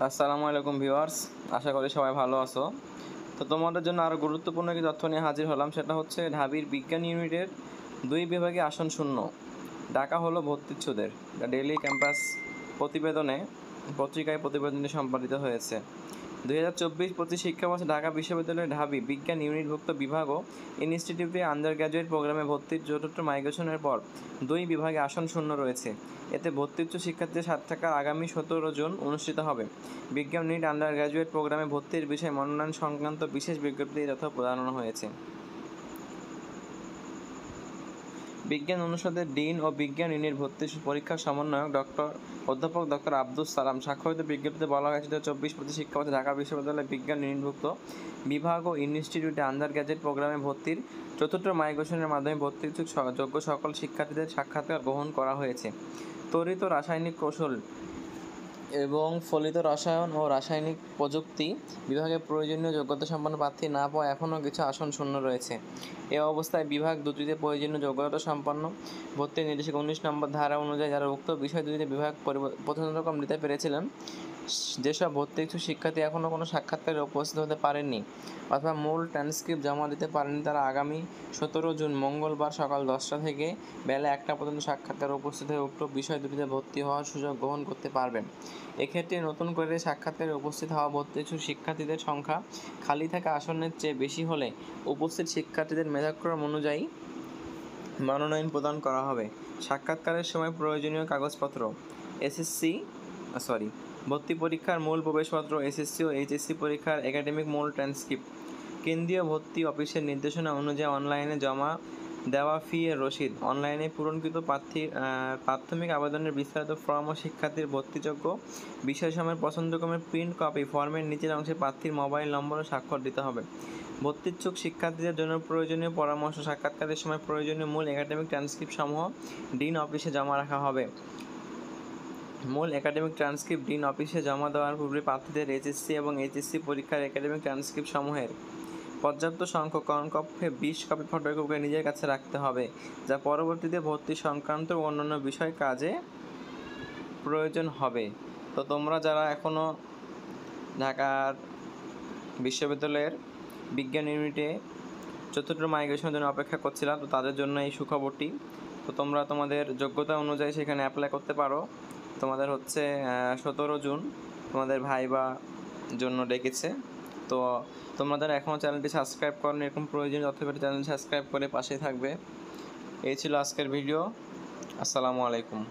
আসসালামু আলাইকুম ভিউয়ার্স, আশা করি সবাই ভালো আছো। তো তোমাদের জন্য আরও গুরুত্বপূর্ণ একটি তথ্য নিয়ে হাজির হলাম। সেটা হচ্ছে ঢাবির বিজ্ঞান ইউনিটের 2 বিভাগে আসন শূন্য। ডাকা হলো ভর্তিচ্ছুদের। ডেইলি ক্যাম্পাস পত্রিকায় প্রতিবেদনটি সম্পাদিত হয়েছে। 2024-25 শিক্ষাবর্ষে ঢাকা বিশ্ববিদ্যালয়ের ঢাবি বিজ্ঞান ইউনিটভুক্ত বিভাগ ও ইনস্টিটিউটে আন্ডার গ্র্যাজুয়েট প্রোগ্রামে ভর্তির চতুর্থ মাইগ্রেশনের পর 2 বিভাগে আসন শূন্য রয়েছে। এতে ভর্তিচ্ছু শিক্ষার্থীদের সাক্ষাৎকার আগামী 17 জুন অনুষ্ঠিত হবে। বিজ্ঞান ইউনিট আন্ডার গ্র্যাজুয়েট প্রোগ্রামে ভর্তির বিষয়ে মনোনয়ন সংক্রান্ত বিশেষ বিজ্ঞপ্তি তথ্য জানানো হয়েছে। বিজ্ঞান অনুষদের ডিন ও বিজ্ঞান ইউনিট ভর্তি পরীক্ষার সমন্বয়ক অধ্যাপক ডক্টর আব্দুস সালাম স্বাক্ষরিত বিজ্ঞপ্তিতে বলা হয়েছে যে 24-25 শিক্ষাবর্ষে ঢাকা বিশ্ববিদ্যালয়ের বিজ্ঞান ইউনিটভুক্ত বিভাগ ও ইনস্টিটিউটে আন্ডার গ্র্যাজুয়েট প্রোগ্রামে ভর্তির চতুর্থ মাইগ্রেশনের মাধ্যমে ভর্তির যোগ্য সকল শিক্ষার্থীদের সাক্ষাৎকার গ্রহণ করা হয়েছে। তড়িৎ ও রাসায়নিক কৌশল এবং ফলিত রসায়ন ও রাসায়নিক প্রযুক্তি বিভাগে প্রয়োজনীয় যোগ্যতা সম্পন্ন প্রার্থী না পাওয়া এখনও কিছু আসন শূন্য রয়েছে। এ অবস্থায় বিভাগ দুটিতে প্রয়োজনীয় যোগ্যতা সম্পন্ন ভর্তির নির্দেশিকা 19 নম্বর ধারা অনুযায়ী যারা উক্ত বিষয় দুটিতে বিভাগ পছন্দক্রম নিতে পেরেছিলেন, যেসব ভর্তি ইচ্ছুক শিক্ষার্থী এখনও কোনো সাক্ষাৎকারে উপস্থিত হতে পারেননি অথবা মূল ট্রান্সক্রিপ্ট জমা দিতে পারেননি, তারা আগামী 17 জুন মঙ্গলবার সকাল 10টা থেকে বেলা 1টা পর্যন্ত সাক্ষাৎকারে উপস্থিত হয়ে উক্ত বিষয় দুটিতে ভর্তি হওয়ার সুযোগ গ্রহণ করতে পারবেন। এক্ষেত্রে নতুন করে সাক্ষাৎকারে উপস্থিত হওয়া ভর্তি ইচ্ছুক শিক্ষার্থীদের সংখ্যা খালি থাকা আসনের চেয়ে বেশি হলে উপস্থিত শিক্ষার্থীদের মেধাক্রম অনুযায়ী মনোনয়ন প্রদান করা হবে। সাক্ষাৎকারের সময় প্রয়োজনীয় কাগজপত্র ভর্তি পরীক্ষার মূল প্রবেশপত্র, এসএসসি ও এইচএসসি পরীক্ষার একাডেমিক মূল ট্রান্সক্রিপ্ট, কেন্দ্রীয় ভর্তি অফিসের নির্দেশনা অনুযায়ী অনলাইনে জমা দেওয়া ফি এর রসিদ, অনলাইনে পূরণকৃত প্রাথমিক আবেদনের বিস্তারিত ফর্ম ও শিক্ষার্থীর ভর্তিযোগ্য বিষয়সমূহের পছন্দক্রমে প্রিন্ট কপি ফর্মের নিচের অংশে প্রার্থীর মোবাইল নম্বর ও স্বাক্ষর দিতে হবে। ভর্তিচ্ছুক শিক্ষার্থীদের জন্য প্রয়োজনীয় পরামর্শ সাক্ষাৎকারের সময় প্রয়োজনীয় মূল একাডেমিক ট্রান্সক্রিপ্ট সমূহ ডিন অফিসে জমা রাখা হবে। মূল একাডেমিক ট্রান্সক্রিপ্ট ডিন অফিসে জমা দেওয়ার পূর্বে প্রার্থীদের এইচএসসি এবং এইচএসসি পরীক্ষার একাডেমিক ট্রান্সক্রিপ্ট সমূহের পর্যাপ্ত সংখ্যক কমপক্ষে 20 কপি ফটোকপি নিজের কাছে রাখতে হবে, যা পরবর্তীতে ভর্তি সংক্রান্ত অন্যান্য বিষয় কাজে প্রয়োজন হবে। তো তোমরা যারা এখনও ঢাকার বিশ্ববিদ্যালয়ের বিজ্ঞান ইউনিটে চতুর্থ মাইগ্রেশনের জন্য অপেক্ষা করছিলাম, তো তাদের জন্য এই সুখবরটি। তো তোমরা তোমাদের যোগ্যতা অনুযায়ী সেখানে অ্যাপ্লাই করতে পারো। তোমাদের হচ্ছে 17 জুন তোমাদের ভাইবা জন্য ডেকেছে। তো তোমরা যারা এখনও চ্যানেলটি সাবস্ক্রাইব করো, এরকম প্রয়োজনীয় তথ্য পেতে চ্যানেলটি সাবস্ক্রাইব করে পাশে থাকবে। এই ছিল আজকের ভিডিও। আসসালামু আলাইকুম।